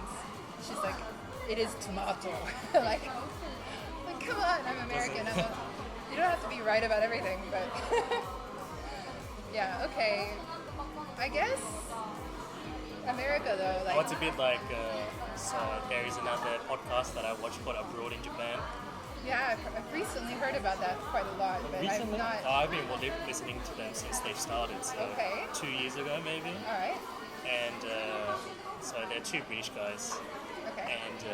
Speaker 1: she's like, "It is tomato." like, come on, I'm American. You don't have to be right about everything, but yeah, okay. I guess America though, like.
Speaker 2: Oh, it's a bit like, so there is another podcast that I watch called Abroad in Japan.
Speaker 1: Yeah, I've recently heard about that quite a lot, but
Speaker 2: Recently?
Speaker 1: I'm not.
Speaker 2: I've been listening to them since they started, so
Speaker 1: Okay.
Speaker 2: 2 years ago maybe.
Speaker 1: All right.
Speaker 2: And so they're two British guys.
Speaker 1: Okay.
Speaker 2: And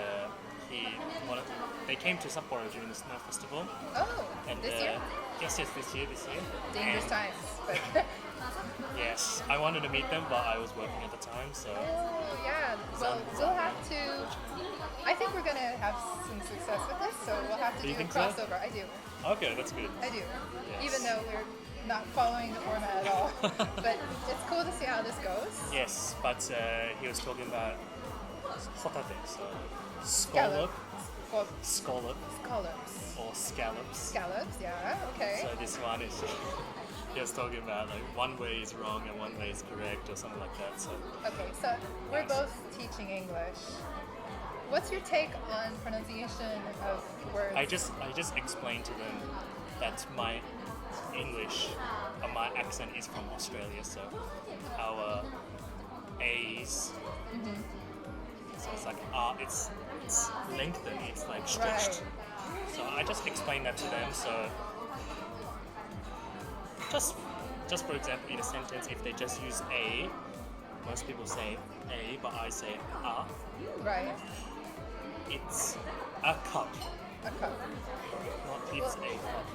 Speaker 2: they came to Sapporo during the snow festival.
Speaker 1: Oh,
Speaker 2: And
Speaker 1: this year?
Speaker 2: Yes, this year.
Speaker 1: Dangerous
Speaker 2: And-
Speaker 1: times. But
Speaker 2: Yes, I wanted to meet them, but I was working at the time, so
Speaker 1: oh, yeah. Well, we'll have to. I think we're gonna have some success with this, so we'll have to
Speaker 2: Do you
Speaker 1: do a
Speaker 2: think so?
Speaker 1: crossover. I do.
Speaker 2: okay, that's good.
Speaker 1: I do.
Speaker 2: Yes.
Speaker 1: Even though we're not following the format at all, but it's cool to see how this goes.
Speaker 2: Yes, but he was talking about hotate, so
Speaker 1: Scallop. Well,
Speaker 2: scallop
Speaker 1: scallops.
Speaker 2: or scallops.
Speaker 1: Scallops. Yeah. Okay.
Speaker 2: So this one is he was talking about like one way is wrong and one way is correct or something like that. So
Speaker 1: Okay, so we're both teaching English. What's your take on pronunciation of words?
Speaker 2: I just explained to them that my English, my accent is from Australia, so our A's, so it's like it's lengthened, it's like stretched.
Speaker 1: Right.
Speaker 2: So I just explained that to them. So just for example, in a sentence, if they just use a, most people say a, but I say a.
Speaker 1: Right.
Speaker 2: It's a cup,
Speaker 1: A cup.
Speaker 2: not it's a cup.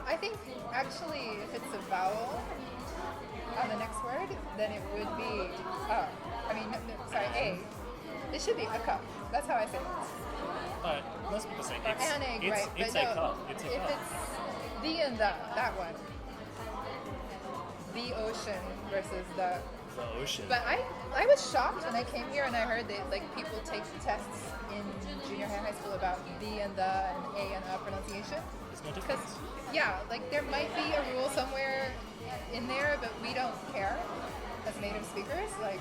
Speaker 1: I think actually if it's a vowel on the next word, then it would be a. It should be a cup. That's how I say it.
Speaker 2: But most people say
Speaker 1: Or an egg,
Speaker 2: it's,
Speaker 1: right?
Speaker 2: it's
Speaker 1: but
Speaker 2: a
Speaker 1: no,
Speaker 2: cup. It's a
Speaker 1: if
Speaker 2: cup.
Speaker 1: it's the and that one. The ocean versus the.
Speaker 2: The ocean.
Speaker 1: But I was shocked when I came here and I heard that like people take tests in junior high school about the and the and a and pronunciation.
Speaker 2: There's no
Speaker 1: Because
Speaker 2: difference.
Speaker 1: yeah, like there might be a rule somewhere in there, but we don't care as native speakers. Like,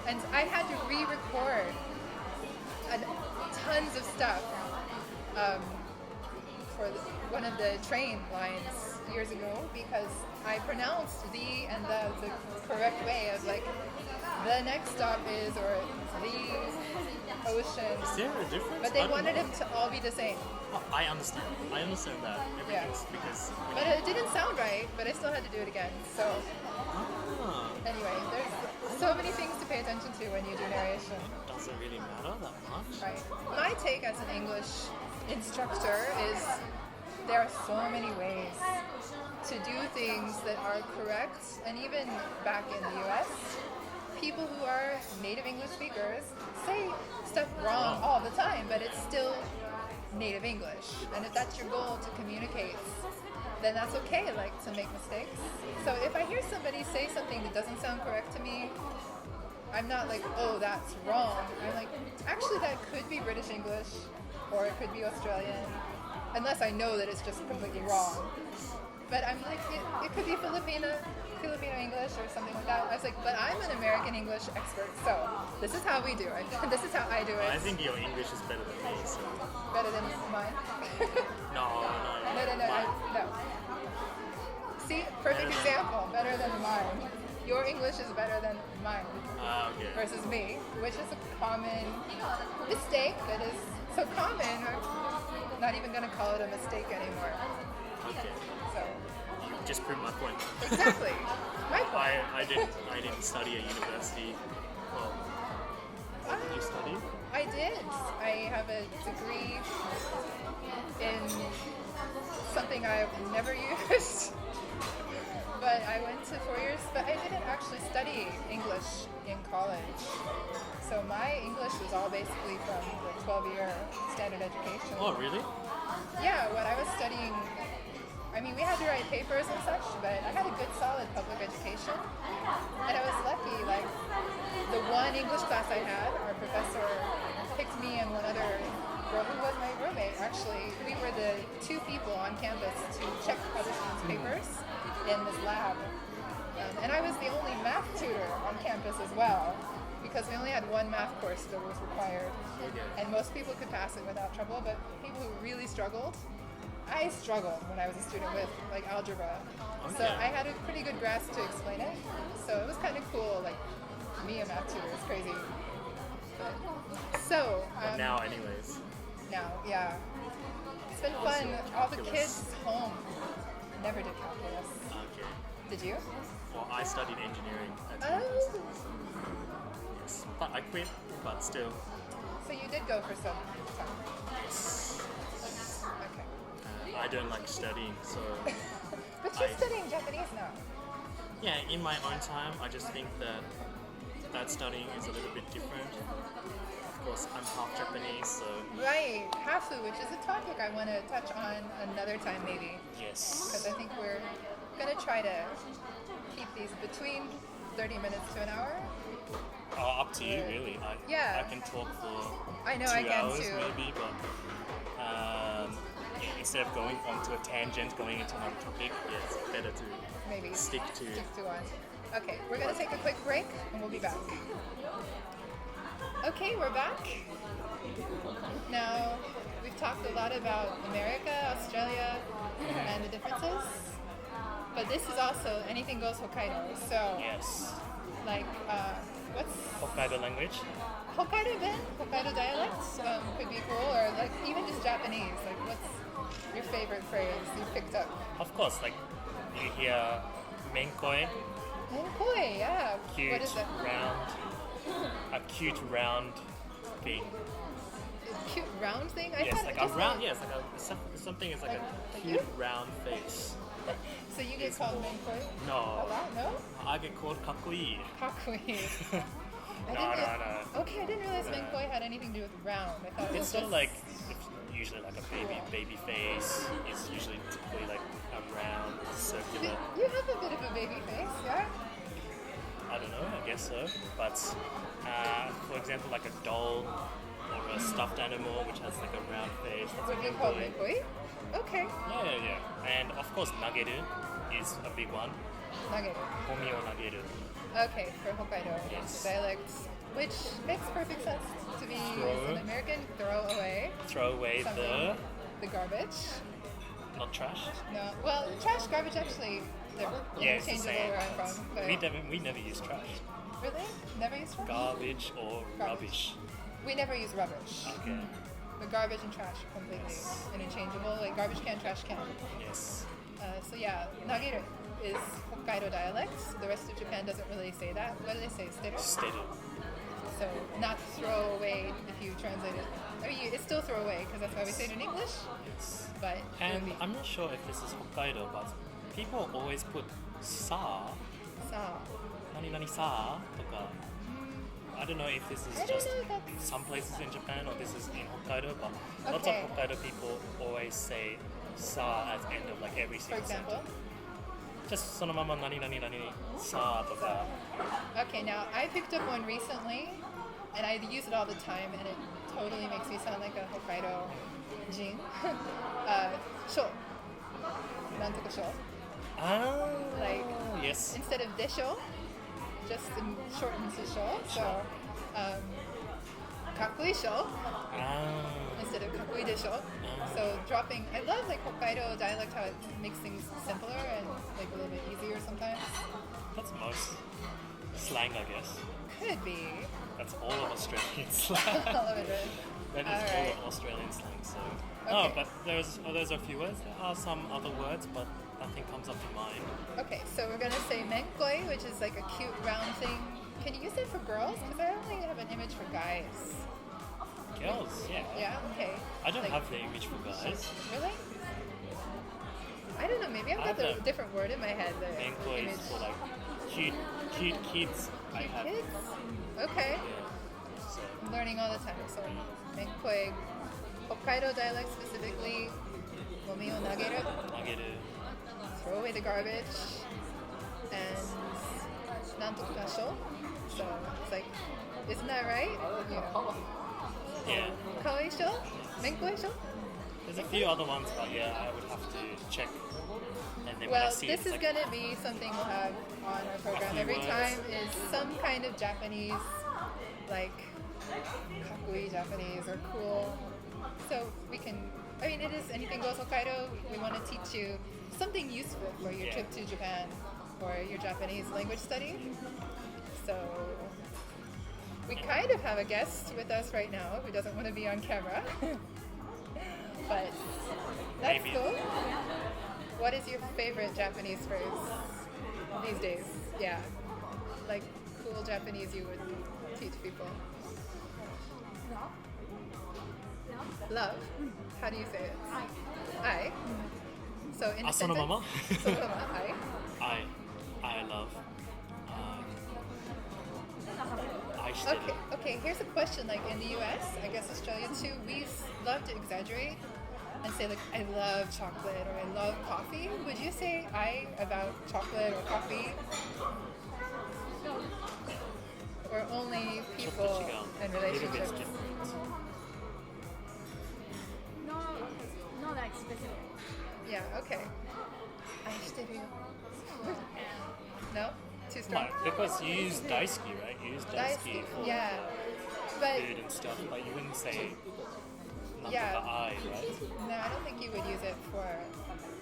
Speaker 1: and I had to re-record tons of stuff for one of the train lines years ago because I pronounced the and the correct way of like the next stop is or the ocean.
Speaker 2: Is there a difference?
Speaker 1: But
Speaker 2: I
Speaker 1: they
Speaker 2: don't
Speaker 1: wanted
Speaker 2: know.
Speaker 1: him to all be the same.
Speaker 2: Oh, I understand. I understand that. Everything's because.
Speaker 1: But it didn't sound right, but I still had to do it again. So
Speaker 2: Ah,
Speaker 1: anyway, there's so many things to pay attention to when you do narration.
Speaker 2: doesn't really matter that much.
Speaker 1: Right. My take as an English instructor is there are so many ways to do things that are correct, and even back in the US, people who are native English speakers say stuff wrong all the time, but it's still native English. And if that's your goal to communicate, then that's okay, like to make mistakes. So if I hear somebody say something that doesn't sound correct to me, I'm not like, oh, that's wrong. I'm like, actually, that could be British English, or it could be Australian, unless I know that it's just completely wrong. But I'm like, it could be Filipino English or something like that. I was like, but I'm an American English expert, so this is how we do it. This is how I do it.
Speaker 2: I think your English is better than me. So.
Speaker 1: Better than mine.
Speaker 2: No.
Speaker 1: No. See, perfect example. Better than mine. Your English is better than mine
Speaker 2: Ah, okay.
Speaker 1: versus me, which is a common mistake that is so common. We're not even going to call it a mistake anymore.
Speaker 2: Okay.
Speaker 1: So
Speaker 2: You just proved my point.
Speaker 1: exactly, my point.
Speaker 2: I didn't study at university. Well, what did you study?
Speaker 1: I did. I have a degree in something I've never used. But I went to 4 years, but I didn't actually study English in college. So my English was all basically from the 12-year standard education.
Speaker 2: Oh, really?
Speaker 1: Yeah, when I was studying, I mean, we had to write papers and such, but I had a good, solid public education. And I was lucky, like, the one English class I had, our professor picked me and one other girl who was my roommate, actually. We were the two people on campus to check other students' papers in this lab. And I was the only math tutor on campus as well, because we only had one math course that was required.
Speaker 2: Okay.
Speaker 1: And most people could pass it without trouble, but people who really struggled, I struggled when I was a student with like algebra. So
Speaker 2: Okay.
Speaker 1: I had a pretty good grasp to explain it. So it was kind of cool, like me a math tutor is crazy. But, so
Speaker 2: But now, anyways.
Speaker 1: now, yeah. It's been fun. All the kids home never did calculus.
Speaker 2: Okay.
Speaker 1: Did you?
Speaker 2: Well, I studied engineering at
Speaker 1: Oh.
Speaker 2: university. Yes. But I quit, but still.
Speaker 1: So you did go for some time.
Speaker 2: Yes.
Speaker 1: Okay.
Speaker 2: I don't like studying, so
Speaker 1: But you're studying Japanese now.
Speaker 2: yeah, in my own time, I just think that studying is a little bit different. Of course, I'm half Japanese, so
Speaker 1: Right, hafu, which is a topic I want to touch on another time maybe.
Speaker 2: yes.
Speaker 1: Because I think we're going to try to keep these between 30 minutes to an hour.
Speaker 2: Oh, up to you, really.
Speaker 1: Yeah.
Speaker 2: I can talk for
Speaker 1: I know
Speaker 2: 2
Speaker 1: I can
Speaker 2: hours
Speaker 1: too.
Speaker 2: maybe, but instead of going onto a tangent, going into another topic, yeah, it's better to
Speaker 1: Maybe
Speaker 2: stick to.
Speaker 1: one. Okay, we're going to take a quick break and we'll be back. Okay, we're back. Now, we've talked a lot about America, Australia, and the differences. But this is also Anything Goes Hokkaido. So,
Speaker 2: Yes.
Speaker 1: like, what's
Speaker 2: Hokkaido language.
Speaker 1: Hokkaido then? Hokkaido dialects could be cool, or like even just Japanese. Like, what's your favorite phrase you picked up?
Speaker 2: Of course, like you hear Menkoi,
Speaker 1: Menkoi, yeah.
Speaker 2: cute,
Speaker 1: What is it?
Speaker 2: round, a cute round thing.
Speaker 1: A cute round thing? I
Speaker 2: Yes,
Speaker 1: thought
Speaker 2: like
Speaker 1: it
Speaker 2: a
Speaker 1: just
Speaker 2: round. Yes, like something is like
Speaker 1: Like
Speaker 2: a
Speaker 1: you?
Speaker 2: cute round face.
Speaker 1: So you get called Menkoi? A
Speaker 2: No,
Speaker 1: lot? No?
Speaker 2: I get called kakui.
Speaker 1: Kakui.
Speaker 2: No.
Speaker 1: Okay, I didn't realize Menkoi had anything to do with round. I thought it was
Speaker 2: It's sort of
Speaker 1: just
Speaker 2: like usually like a baby face. It's usually typically like a round circular.
Speaker 1: You have a bit of a baby face, yeah?
Speaker 2: I don't know. I guess so. But for example, like a doll or a stuffed animal which has like a round face. That's
Speaker 1: Would
Speaker 2: a
Speaker 1: you call
Speaker 2: Menkoi.
Speaker 1: Menkoi? Okay.
Speaker 2: Yeah. And of course, nageru is a big one.
Speaker 1: Nageru.
Speaker 2: Gomiを投げる.
Speaker 1: Okay, for Hokkaido
Speaker 2: Yes.
Speaker 1: dialects, which makes perfect sense to be
Speaker 2: Throw.
Speaker 1: an American. Throw away
Speaker 2: Throw away
Speaker 1: something. The garbage.
Speaker 2: not trash.
Speaker 1: No, well, trash, garbage actually, they're
Speaker 2: Yeah, it's the
Speaker 1: interchangeable
Speaker 2: same.
Speaker 1: where I'm from. But
Speaker 2: We never use trash.
Speaker 1: really, never use trash.
Speaker 2: Garbage or rubbish.
Speaker 1: We never use rubbish.
Speaker 2: Okay.
Speaker 1: But garbage and trash are completely interchangeable. Like garbage can, trash can.
Speaker 2: Yes.
Speaker 1: So yeah, nageru is Hokkaido dialects. The rest of Japan doesn't really say that. What do they say? Steru?
Speaker 2: Steru.
Speaker 1: So not throw away if you translate it. I mean, it's still throw away because that's how we say it in English.
Speaker 2: Yes.
Speaker 1: But
Speaker 2: And I'm not sure if this is Hokkaido, but people always put sa,
Speaker 1: sa.
Speaker 2: nani nani sa, toka. I don't know if this is
Speaker 1: I don't
Speaker 2: just
Speaker 1: know if that's-
Speaker 2: some places in Japan or this is in Hokkaido, but lots
Speaker 1: Okay.
Speaker 2: of Hokkaido people always say sa at the end of like every
Speaker 1: For
Speaker 2: single
Speaker 1: example.
Speaker 2: sentence. Just そのまま何々何さとか
Speaker 1: Okay, now I picked up one recently, and I use it all the time, and it totally makes me sound like a Hokkaido jin. Sho. Nantoka sho.
Speaker 2: Ah,
Speaker 1: Like,
Speaker 2: yes.
Speaker 1: Instead of desho, just shortened to sho. So, kakui sho
Speaker 2: Ah,
Speaker 1: instead of kakui desho. So dropping, I love like Hokkaido dialect, how it makes things simpler and like a little bit easier sometimes.
Speaker 2: that's most slang, I guess.
Speaker 1: Could be.
Speaker 2: That's all of Australian slang.
Speaker 1: All of it.
Speaker 2: That is
Speaker 1: All
Speaker 2: all
Speaker 1: right.
Speaker 2: of Australian slang. So,
Speaker 1: Okay.
Speaker 2: but there's a few words. There are some other words, but nothing comes up to mind.
Speaker 1: Okay, so we're gonna say menkoi, which is like a cute round thing. Can you use that for girls? Because I only have an image for guys.
Speaker 2: Girls, yeah.
Speaker 1: Yeah, okay.
Speaker 2: I don't
Speaker 1: Like,
Speaker 2: have the image for guys.
Speaker 1: Really? I don't know, maybe I've
Speaker 2: I
Speaker 1: got
Speaker 2: have
Speaker 1: the
Speaker 2: a-
Speaker 1: different word in my head. The
Speaker 2: Menkoi
Speaker 1: image.
Speaker 2: is for like cute kids. I
Speaker 1: Cute
Speaker 2: have.
Speaker 1: kids? Okay.
Speaker 2: Yeah. So,
Speaker 1: I'm learning all the time. So, menkoi, Hokkaido dialect specifically, gomi o nageru,
Speaker 2: nageru.
Speaker 1: throw away the garbage, and nantoka sho. So it's like, isn't that right? You know.
Speaker 2: Yeah.
Speaker 1: Kawaii sho? Menkoi sho?
Speaker 2: There's a few other ones, but yeah, I would have to check. And then when I
Speaker 1: Well,
Speaker 2: see
Speaker 1: this
Speaker 2: it,
Speaker 1: is
Speaker 2: it's
Speaker 1: going to be something we'll have on our program
Speaker 2: few
Speaker 1: every
Speaker 2: words.
Speaker 1: time is some kind of Japanese, like kakui Japanese or cool. So we can, I mean, it is Anything Goes Hokkaido. We want to teach you something useful for your
Speaker 2: Yeah.
Speaker 1: trip to Japan or your Japanese language study. So we kind of have a guest with us right now who doesn't want to be on camera. but that's
Speaker 2: Maybe.
Speaker 1: cool. What is your favorite Japanese phrase these days? Yeah, like cool Japanese you would teach people. Love. How do you say it? I. So in a sentence.
Speaker 2: そのまま
Speaker 1: そのまま
Speaker 2: I love. 愛してる
Speaker 1: Okay, here's a question. Like in the US, I guess Australia too, we love to exaggerate and say like, I love chocolate or I love coffee. Would you say I about chocolate or coffee? Or only
Speaker 2: ちょっと違
Speaker 1: people
Speaker 2: う
Speaker 1: and
Speaker 2: A little bit
Speaker 1: relationships?
Speaker 2: different.
Speaker 3: No, like specific.
Speaker 1: Yeah, okay. 愛してるよ No? Too strong?
Speaker 2: Like, because you use daisuki, right? You use daisuki for
Speaker 1: Yeah. But
Speaker 2: food and stuff, but you wouldn't say
Speaker 1: Yeah.
Speaker 2: the I, right?
Speaker 1: no, I don't think you would use it for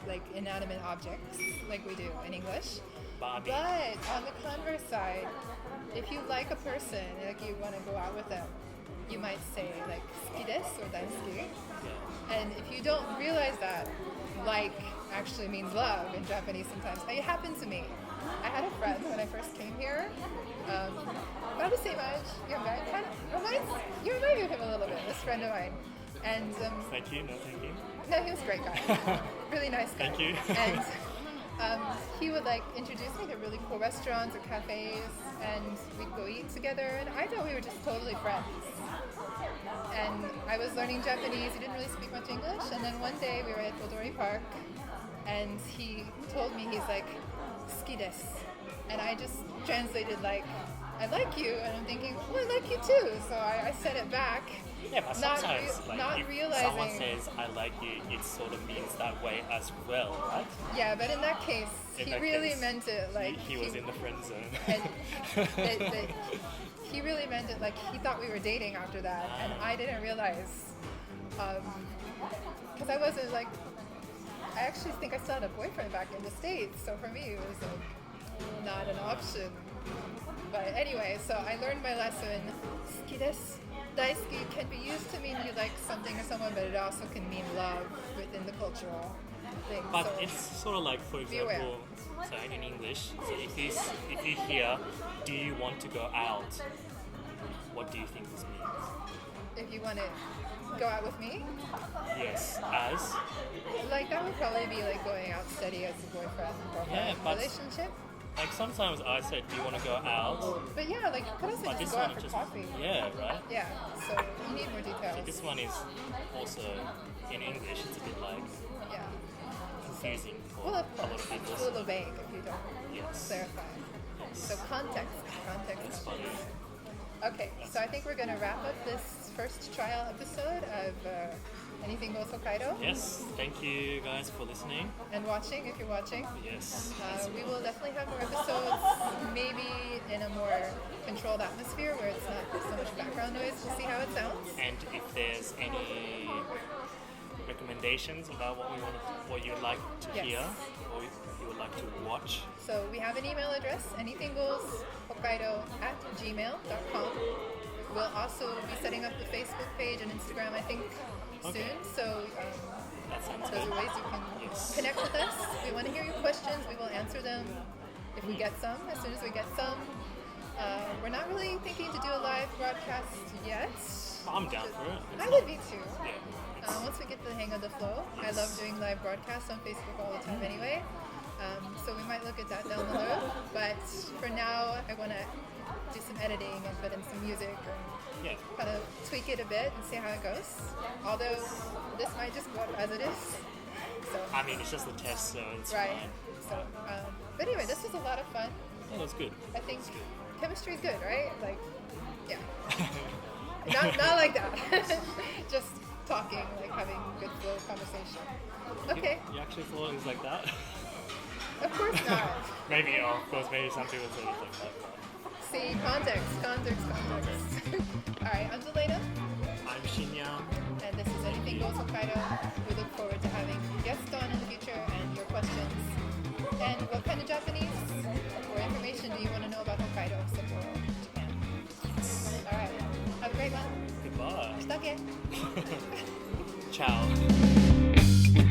Speaker 1: like inanimate objects like we do in English.
Speaker 2: But I mean,
Speaker 1: But on the converse side, if you like a person, like you want to go out with them, you might say like 好きです or 大好き.
Speaker 2: yeah.
Speaker 1: And if you don't realize that, like actually means love in Japanese sometimes. It happened to me. I had a friend when I first came here, about the same age, young guy, kind of you remind me of him a little bit, this friend of mine. And
Speaker 2: Thank you, no thank you.
Speaker 1: no, he was a great guy. Really nice guy.
Speaker 2: Thank you.
Speaker 1: And he would like introduce me to really cool restaurants or cafes, and we'd go eat together. And I thought we were just totally friends. And I was learning Japanese. He didn't really speak much English. And then one day we were at Bodori Park, and he told me, he's like, 好きです. And I just translated like, I like you. And I'm thinking, well, I like you too. So I said it back.
Speaker 2: Yeah, but
Speaker 1: Not
Speaker 2: sometimes,
Speaker 1: not
Speaker 2: if
Speaker 1: realizing-
Speaker 2: someone says I like you, it sort of means that way as well, right?
Speaker 1: Yeah, but in that case,
Speaker 2: In
Speaker 1: he
Speaker 2: that
Speaker 1: really
Speaker 2: case,
Speaker 1: meant it like
Speaker 2: he was in the friend zone.
Speaker 1: and he really meant it like he thought we were dating after that, and I didn't realize because I wasn't like, I actually think I still had a boyfriend back in the States, so for me it was like not an option. But anyway, so I learned my lesson. 好きです daisuki can be used to mean you like something or someone, but it also can mean love within the cultural thing.
Speaker 2: But
Speaker 1: so,
Speaker 2: it's sort of like, for
Speaker 1: Beware.
Speaker 2: example, so in English, so if you hear, do you want to go out? What do you think this means?
Speaker 1: if you want to go out with me,
Speaker 2: Yes, as
Speaker 1: like that would probably be like going out steady as a boyfriend
Speaker 2: Yeah,
Speaker 1: girlfriend
Speaker 2: but-
Speaker 1: relationship.
Speaker 2: like sometimes I said, do you want to go out?
Speaker 1: But yeah, like you could also
Speaker 2: But
Speaker 1: just
Speaker 2: this
Speaker 1: go
Speaker 2: one
Speaker 1: out
Speaker 2: is
Speaker 1: for
Speaker 2: just
Speaker 1: coffee.
Speaker 2: yeah, right.
Speaker 1: Yeah, so you need more details.
Speaker 2: This one is also in English. It's a bit like
Speaker 1: Yeah.
Speaker 2: confusing for
Speaker 1: Well, of
Speaker 2: a lot
Speaker 1: course,
Speaker 2: of people.
Speaker 1: it's a little vague if you don't
Speaker 2: Yes,
Speaker 1: clarify. So context
Speaker 2: it's
Speaker 1: is
Speaker 2: funny.
Speaker 1: Okay, so I think we're going to wrap up this first trial episode of Anything Goes Hokkaido
Speaker 2: Yes, thank you guys for listening.
Speaker 1: and watching if you're watching.
Speaker 2: Yes,
Speaker 1: We will definitely have more episodes, maybe in a more controlled atmosphere where it's not so much background noise to see how it sounds.
Speaker 2: and if there's any recommendations about what you'd like to
Speaker 1: Yes.
Speaker 2: hear or you would like to watch,
Speaker 1: So we have an email address, anythinggoeshokkaido@gmail.com. We'll also be setting up the Facebook page and Instagram, I think,
Speaker 2: Okay.
Speaker 1: soon. So
Speaker 2: that sounds
Speaker 1: those
Speaker 2: good.
Speaker 1: are ways you can
Speaker 2: Yes.
Speaker 1: connect with us. We want to hear your questions. We will answer them if we get some, as soon as we get some. We're not really thinking to do a live broadcast yet.
Speaker 2: I'm down for it.
Speaker 1: I would be too.
Speaker 2: Yeah,
Speaker 1: Once we get the hang of the flow. I love doing live broadcasts on Facebook all the time anyway. So we might look at that down the road. But for now, I want to do some editing and put in some music and
Speaker 2: yeah.
Speaker 1: kind of tweak it a bit and see how it goes. Although this might just go up as it is. So,
Speaker 2: I mean, it's just a test, so it's
Speaker 1: right.
Speaker 2: fine.
Speaker 1: So, but anyway, this was a lot of fun.
Speaker 2: Yeah, that's good.
Speaker 1: I think chemistry is good, right? Like, yeah. not like that. Just talking, like having good flow conversation. Okay,
Speaker 2: You actually thought it was like that?
Speaker 1: of course not.
Speaker 2: Maybe, of course, maybe some people thought it was like that.
Speaker 1: See, context. All right, I'm Delaina,
Speaker 2: I'm Shinya.
Speaker 1: and this is Anything Goes Hokkaido. We look forward to having guests on in the future and your questions. And what kind of Japanese or information do you want to know about Hokkaido, Sapporo, Japan? All right, have a great one.
Speaker 2: Goodbye.
Speaker 1: Shitake.
Speaker 2: Ciao.
Speaker 1: Bye.